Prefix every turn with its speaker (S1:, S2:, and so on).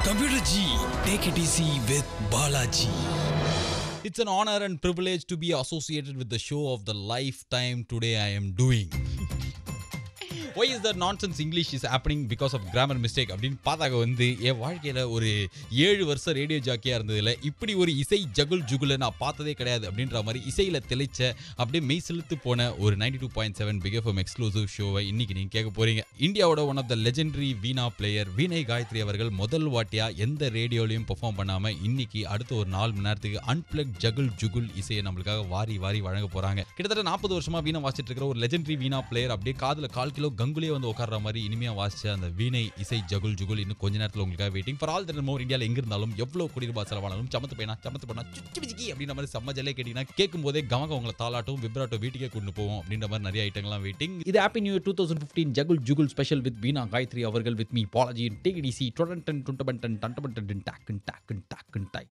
S1: Computer G, take it easy with Balaji. It's an honor and privilege to be associated with the show of the lifetime today I am doing. Why is that nonsense English is happening because of grammar mistake அப்படின்னு பார்த்தாக்க வந்து என் வாழ்க்கையில் ஒரு 7 வருஷம் radio ஜாக்கியாக இருந்ததில் இப்படி ஒரு இசை ஜகுல் ஜுகுலை நான் பார்த்ததே கிடையாது அப்படின்ற மாதிரி இசையில் தெளிச்ச அப்படியே மெய் செலுத்து போன ஒரு 92.7 பிக் எஃப்எம் எக்ஸ்க்ளூசிவ் ஷோவை இன்னைக்கு நீங்கள் கேட்க போகிறீங்க. இந்தியாவோட one of the legendary veena player Veena Gayatri அவர்கள் முதல் வாட்டியாக எந்த ரேடியோலையும் பெர்ஃபார்ம் பண்ணாமல் இன்னைக்கு அடுத்த ஒரு 4 மணி நேரத்துக்கு அன்பிளக் ஜகுல் ஜுகுல் இசையை நம்மளுக்காக வாரி வாரி வழங்க போகிறாங்க. கிட்டத்தட்ட 40 வருஷமாக வீணை வாசிட்டு இருக்கிற ஒரு லெஜெண்டரி வீணா பிளேயர் அப்படியே காதில் 1/4 கிலோ கங்குலே வந்து உட்கார்ற மாதிரி இனிமையா வாசிச்ச அந்த வீணை இசை ஜகுல் ஜுகுல் இன்னும் கொஞ்ச நேரத்தில் உங்களுக்காக வெயிட்டிங் ஃபார் ஆல் தி மோர். இந்தியாவில் எங்க இருந்தாலும் எவ்வளவு கோடி ரூபாய் செலவானாலும் சமத்து பண்ணா சுச்சி அப்படின்ற மாதிரி செம்ம ஜல்லே கேட்டீங்கன்னா கேட்கும் போதே கமக உங்களை தாளாட்டும் விப்ராட்டோ வீட்டுக்கே கொண்டு போவோம் அப்படின்ற மாதிரி நிறைய ஐட்டங்கள்லாம் வெயிட்டிங். இது ஹாப்பி நியூ இயர் 2015 ஜகுல் ஜுகுல் ஸ்பெஷல் வித் வீணா காயத்ரி அவர்கள் with me Balaji take it easy டொடன் டன் டுண்டபன் டன் டண்டபன் டன் டாக்கன் டாக்கன் டாக்கன் டாய்.